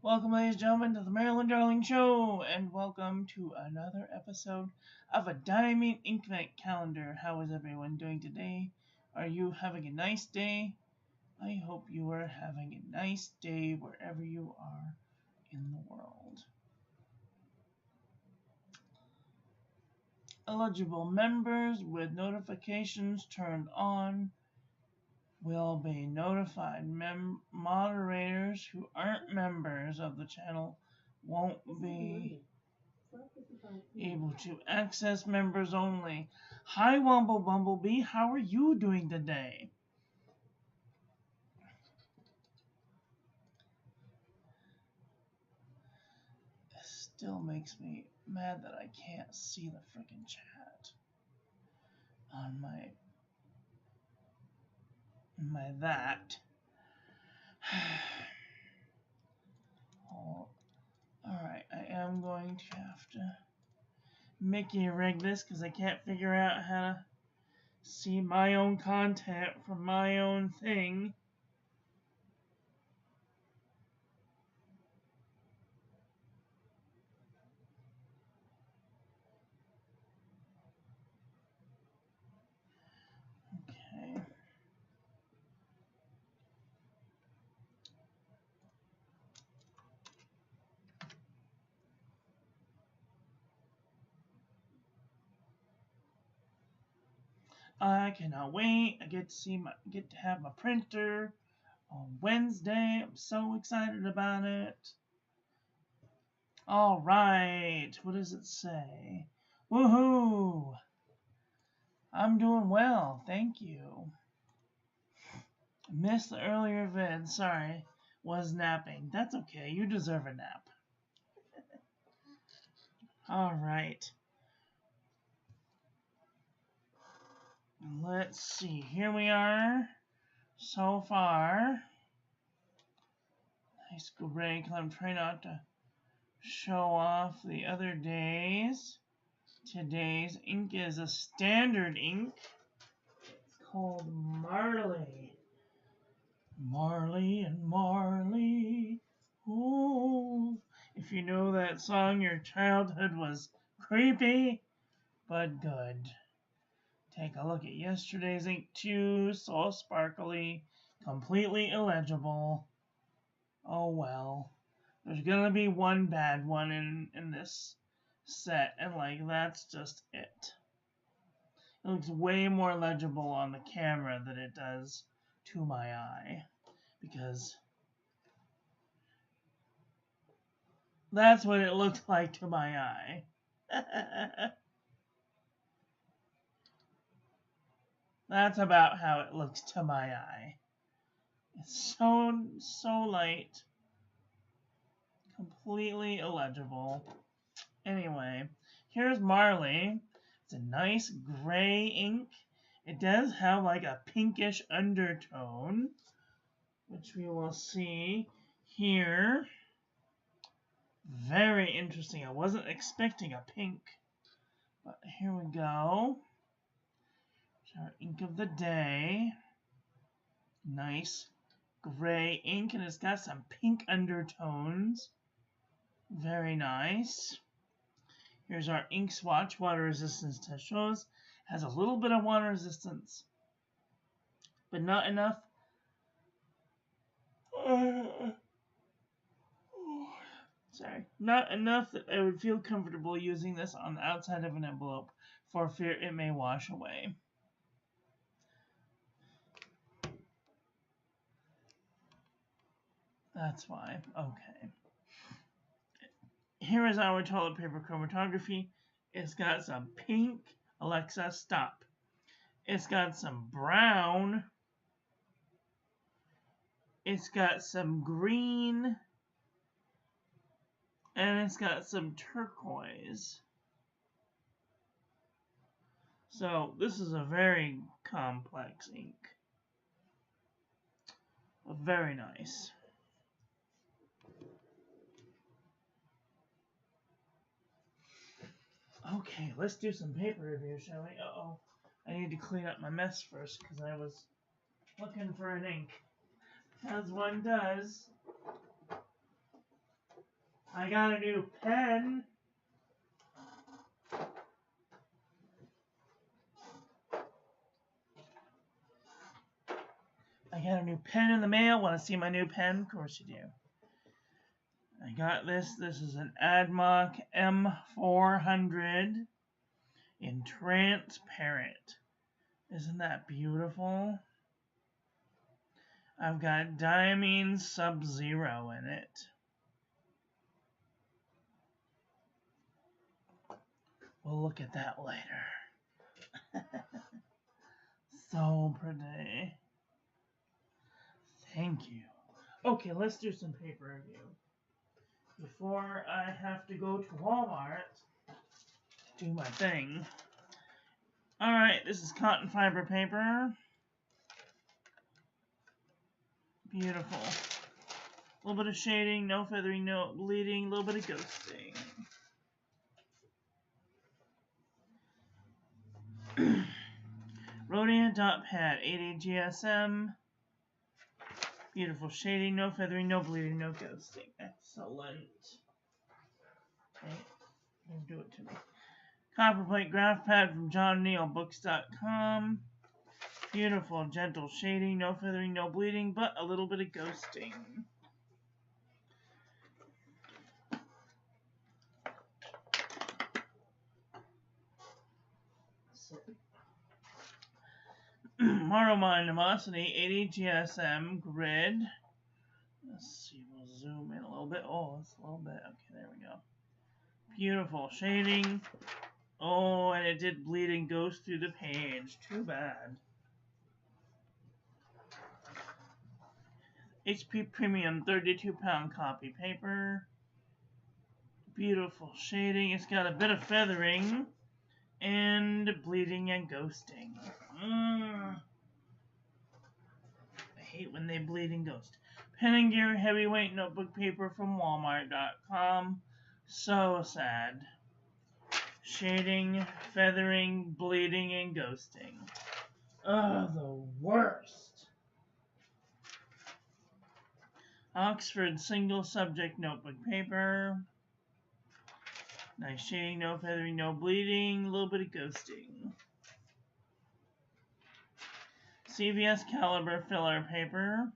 Welcome, ladies and gentlemen, to the Marilyn Darling Show, and welcome to another episode of a Diamine Inkvent calendar. How is everyone doing today? Are you having a nice day? I hope you are having a nice day wherever you are in the world. Eligible members with notifications turned on will be notified. Moderators who aren't members of the channel won't be able to access members only. Hi, Wumble Bumblebee. How are you doing today? It still makes me mad that I can't see the freaking chat on my that. Oh, alright, I am going to have to Mickey rig this because I can't figure out how to see my own content from my own thing. Okay. I cannot wait. I get to have my printer on Wednesday. I'm so excited about it. All right. What does it say? Woohoo! I'm doing well. Thank you. Missed the earlier vid. Sorry. Was napping. That's okay. You deserve a nap. All right. Let's see. Here we are. So far. Nice gray color. I'm trying not to show off the other days. Today's ink is a standard ink. It's called Marley. Marley and Marley. Ooh. If you know that song, your childhood was creepy, but good. Take a look at yesterday's ink too. So sparkly, completely illegible. Oh well. There's gonna be one bad one in this set, and like that's just it. It looks way more legible on the camera than it does to my eye, because that's what it looked like to my eye. That's about how it looks to my eye. It's so light, completely illegible. Anyway, here's Marley. It's a nice gray ink. It does have like a pinkish undertone, which we will see here. Very interesting. I wasn't expecting a pink, but here we go. Here's our ink of the day. Nice gray ink, and it's got some pink undertones. Very nice. Here's our ink swatch. Water resistance test shows has a little bit of water resistance, but not enough. Sorry, not enough that I would feel comfortable using this on the outside of an envelope for fear it may wash away. That's why. Okay. Here is our toilet paper chromatography. It's got some pink. Alexa, stop. It's got some brown. It's got some green. And it's got some turquoise. So this is a very complex ink. Very nice. Okay, let's do some paper review, shall we? Uh-oh. I need to clean up my mess first because I was looking for an ink. As one does. I got a new pen. I got a new pen in the mail. Want to see my new pen? Of course you do. I got this. This is an Admoc M400 in transparent. Isn't that beautiful? I've got Diamine Sub-Zero in it. We'll look at that later. So pretty. Thank you. Okay, let's do some paper review. Before I have to go to Walmart, do my thing. Alright, this is cotton fiber paper. Beautiful. A little bit of shading, no feathering, no bleeding, a little bit of ghosting. Rhodium dot pad, 80 GSM. Beautiful shading, no feathering, no bleeding, no ghosting. Excellent. Okay, don't do it to me. Copperplate graph pad from JohnNeilBooks.com. Beautiful, gentle shading, no feathering, no bleeding, but a little bit of ghosting. Marley Animosity 80 GSM grid. Let's see, we'll zoom in a little bit. Oh, it's a little bit. Okay, there we go. Beautiful shading. Oh, and it did bleed and ghost through the page. Too bad. HP Premium 32-pound copy paper. Beautiful shading. It's got a bit of feathering and bleeding and ghosting. I hate when they bleed and ghost. Pen and Gear heavyweight notebook paper from Walmart.com. So sad. Shading, feathering, bleeding, and ghosting. Oh, the worst. Oxford single subject notebook paper. Nice shading, no feathering, no bleeding, a little bit of ghosting. CVS caliber filler paper.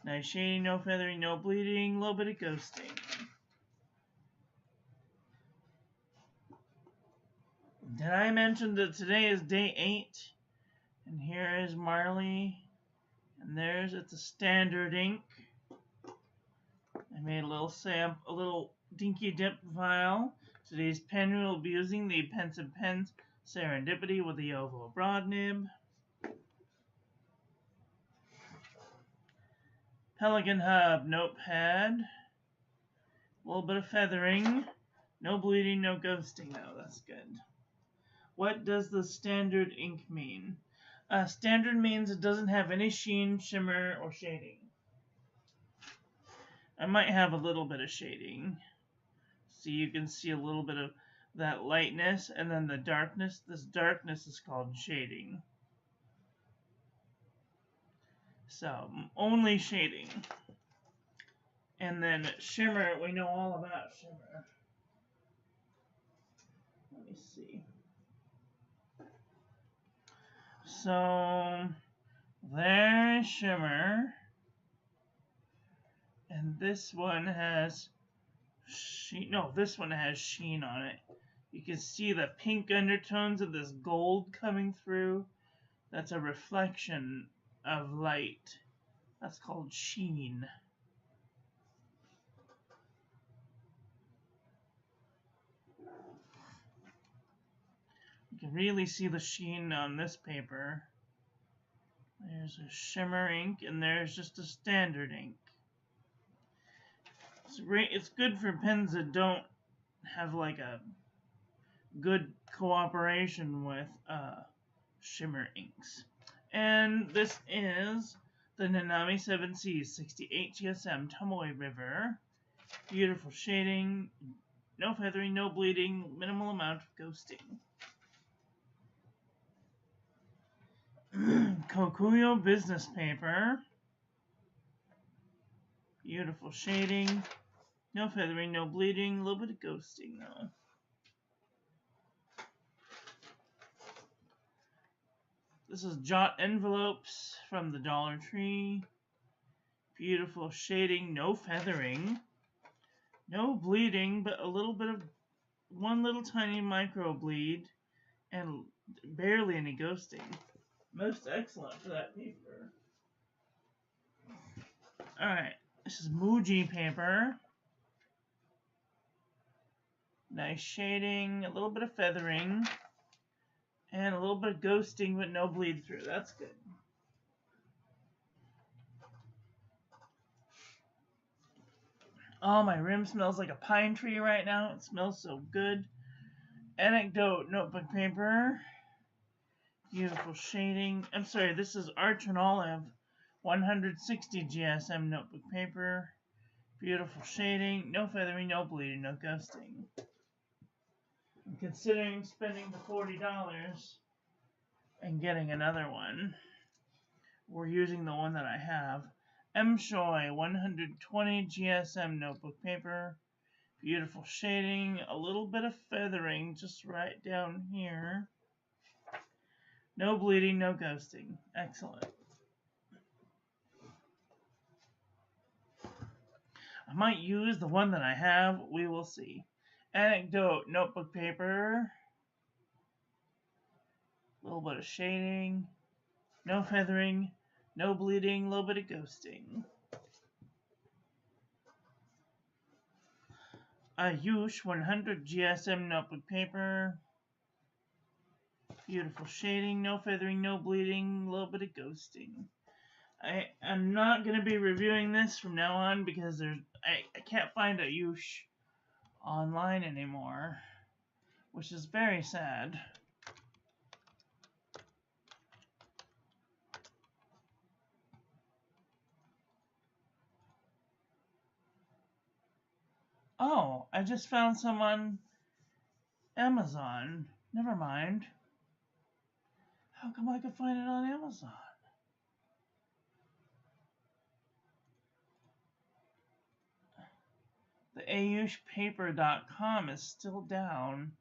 Nice shading, no feathering, no bleeding, a little bit of ghosting. Did I mention that today is day 8? And here is Marley. And there's, it's a standard ink. I made a little dinky dip vial. Today's pen we will be using the Pensive Pens Serendipity with the oval broad nib. Pelican Hub notepad. A little bit of feathering. No bleeding, no ghosting though. That's good. What does the standard ink mean? Standard means it doesn't have any sheen, shimmer, or shading. I might have a little bit of shading. So you can see a little bit of that lightness and then the darkness. This darkness is called shading. So only shading. And then shimmer, we know all about shimmer. Let me see. So there is shimmer. And this one has sheen. No, this one has sheen on it. You can see the pink undertones of this gold coming through. That's a reflection of light. That's called sheen. You can really see the sheen on this paper. There's a shimmer ink, and there's just a standard ink. It's good for pens that don't have like a good cooperation with shimmer inks. And this is the Nanami 7Cs 68 GSM Tomoe River. Beautiful shading, no feathering, no bleeding, minimal amount of ghosting. Kokuyo business paper. Beautiful shading. No feathering, no bleeding, a little bit of ghosting though. This is Jot envelopes from the Dollar Tree. Beautiful shading, no feathering. No bleeding, but a little bit of one little tiny micro bleed and barely any ghosting. Most excellent for that paper. Alright, this is Muji paper. Nice shading, a little bit of feathering, and a little bit of ghosting but no bleed through. That's good. Oh, my rim smells like a pine tree right now. It smells so good. Anecdote notebook paper. Beautiful shading. I'm sorry, this is Arch and Olive 160 GSM notebook paper. Beautiful shading. No feathering, no bleeding, no ghosting. I'm considering spending the $40 and getting another one. We're using the one that I have. Shoy 120 GSM notebook paper. Beautiful shading. A little bit of feathering just right down here. No bleeding, no ghosting. Excellent. I might use the one that I have. We will see. Anecdote notebook paper. A little bit of shading. No feathering. No bleeding. A little bit of ghosting. Ayush 100 GSM notebook paper. Beautiful shading. No feathering. No bleeding. A little bit of ghosting. I'm not going to be reviewing this from now on because I can't find Ayush online anymore, which is very sad. Oh, I just found some on Amazon. Never mind. How come I could find it on Amazon? The AyushPaper.com is still down.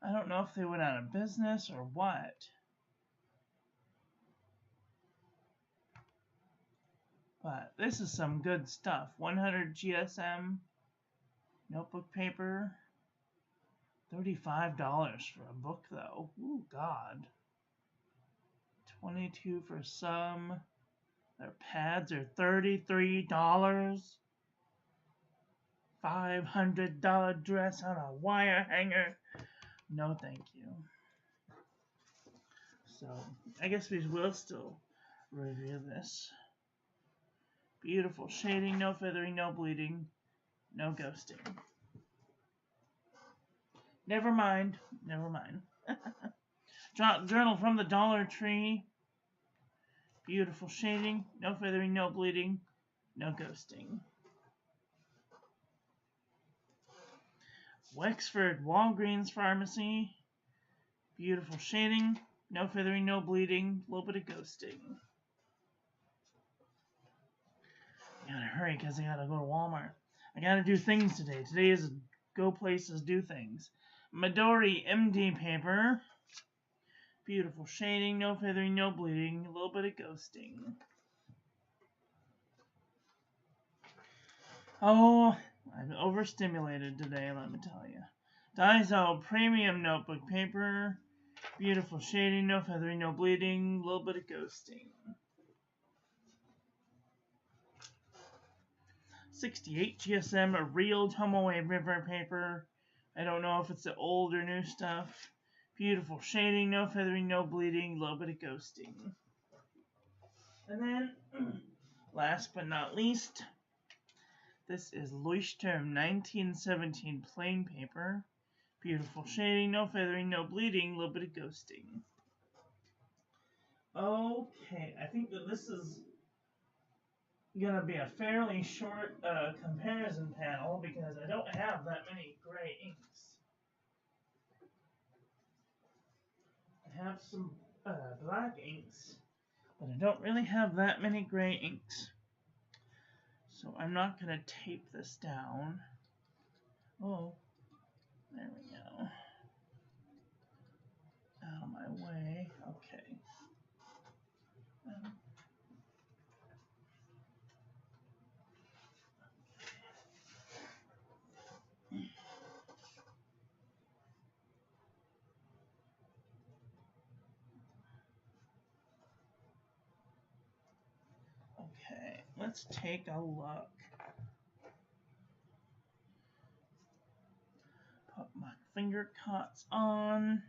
I don't know if they went out of business or what. But this is some good stuff. 100 GSM notebook paper. $35 for a book though. Ooh, God. $22 for some. Their pads are $33. $500 dress on a wire hanger. No, thank you. So, I guess we will still review this. Beautiful shading, no feathering, no bleeding, no ghosting. Never mind, never mind. Journal from the Dollar Tree. Beautiful shading, no feathering, no bleeding, no ghosting. Wexford Walgreens Pharmacy. Beautiful shading, no feathering, no bleeding, a little bit of ghosting. I gotta hurry because I gotta go to Walmart. I gotta do things today. Today is go places, do things. Midori MD paper. Beautiful shading, no feathering, no bleeding, a little bit of ghosting. Oh, I'm overstimulated today, let me tell you. Daiso Premium Notebook Paper. Beautiful shading, no feathering, no bleeding, a little bit of ghosting. 68 GSM, a real Tomoe River paper. I don't know if it's the old or new stuff. Beautiful shading, no feathering, no bleeding, a little bit of ghosting. And then, last but not least, this is Leuchtturm 1917 plain paper. Beautiful shading, no feathering, no bleeding, a little bit of ghosting. Okay, I think that this is going to be a fairly short comparison panel because I don't have that many gray inks. I have some black inks, but I don't really have that many gray inks. So I'm not going to tape this down. Oh, there we go. Out of my way. Okay. Okay, let's take a look. Put my finger cuts on.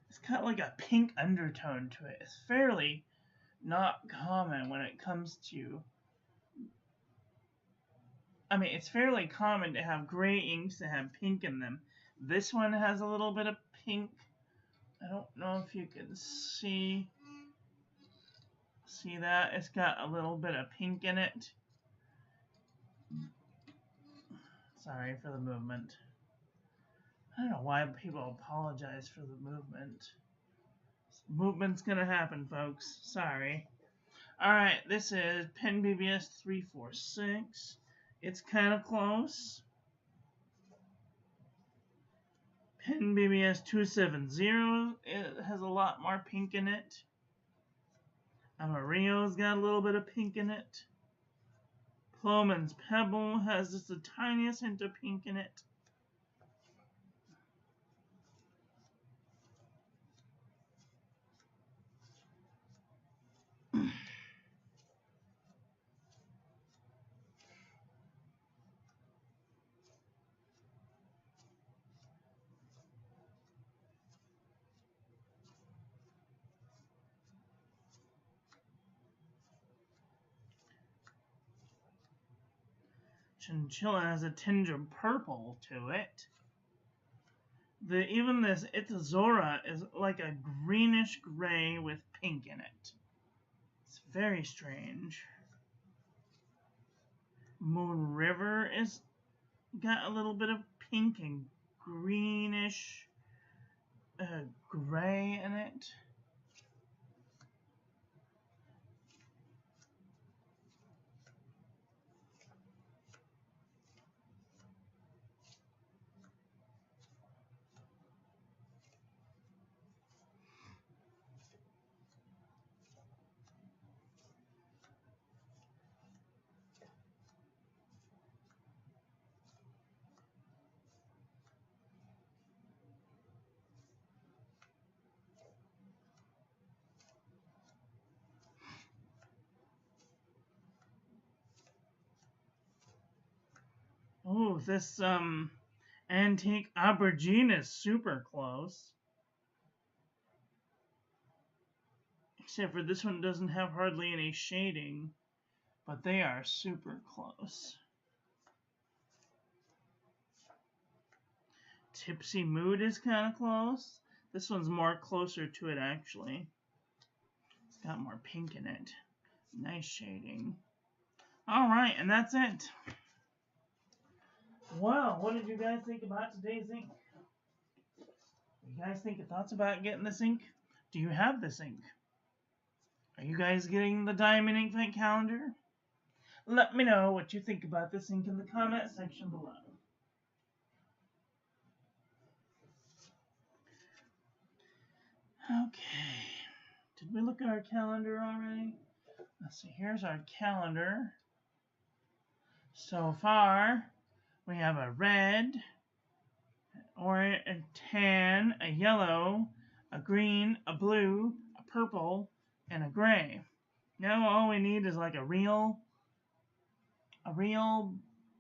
It's got like a pink undertone to it. It's fairly not common when it comes to... I mean, it's fairly common to have gray inks that have pink in them. This one has a little bit of pink. I don't know if you can see that. It's got a little bit of pink in it. Sorry for the movement. I don't know why people apologize for the movement. Movement's gonna happen, folks. Sorry. Alright, this is Pen BBS 346. It's kind of close. Pen BBS 270, it has a lot more pink in it. Amarillo's got a little bit of pink in it. Ploman's Pebble has just the tiniest hint of pink in it. Chinchilla has a tinge of purple to it. Even this Itazora is like a greenish gray with pink in it. It's very strange. Moon River is got a little bit of pink and greenish gray in it. Oh, this antique aubergine is super close. Except for this one doesn't have hardly any shading, but they are super close. Tipsy Mood is kind of close. This one's more closer to it, actually. It's got more pink in it. Nice shading. All right, and that's it. Wow, what did you guys think about today's ink? You guys think your thoughts about getting this ink? Do you have this ink? Are you guys getting the Diamine Inkvent calendar? Let me know what you think about this ink in the comment section below. Okay, did we look at our calendar already? Let's see, here's our calendar. So far, we have a red, orange, a tan, a yellow, a green, a blue, a purple, and a gray. Now all we need is like a real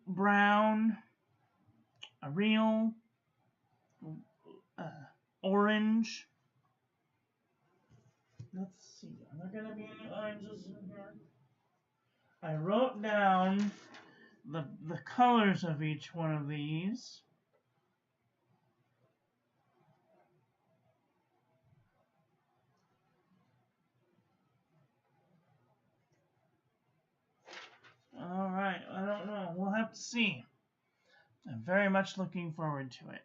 brown, a real orange. Let's see, are there going to be any oranges in here? I wrote down the colors of each one of these. All right, I don't know. We'll have to see. I'm very much looking forward to it.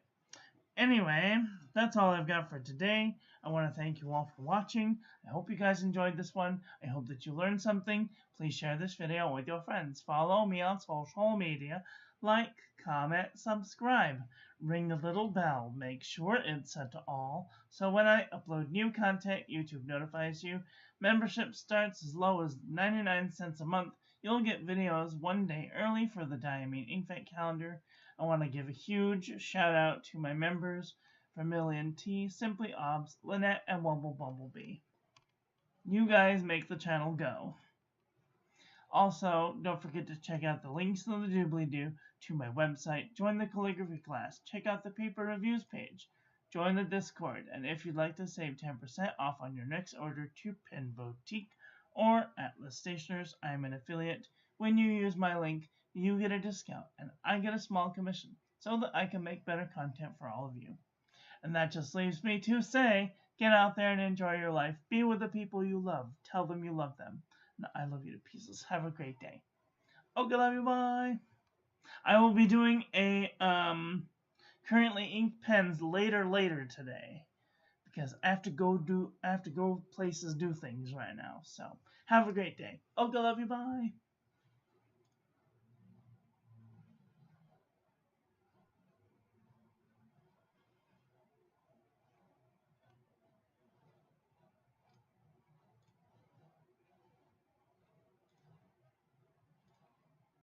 Anyway, that's all I've got for today. I want to thank you all for watching. I hope you guys enjoyed this one. I hope that you learned something. Please share this video with your friends. Follow me on social media. Like, comment, subscribe. Ring the little bell. Make sure it's set to all, so when I upload new content, YouTube notifies you. Membership starts as low as 99 cents a month. You'll get videos one day early for the Diamine Inkvent calendar. I want to give a huge shout out to my members, Vermilion T, Simply Obs, Lynette, and Wumble Bumblebee. You guys make the channel go. Also, don't forget to check out the links in the doobly-doo to my website, join the calligraphy class, check out the paper reviews page, join the Discord, and if you'd like to save 10% off on your next order to Pen Boutique or Atlas Stationers, I'm an affiliate. When you use my link, you get a discount, and I get a small commission, so that I can make better content for all of you. And that just leaves me to say, get out there and enjoy your life. Be with the people you love. Tell them you love them. And I love you to pieces. Have a great day. Okay, love you, bye. I will be doing a currently ink pens later today, because I have to go places, do things right now. So have a great day. Okay, love you, bye.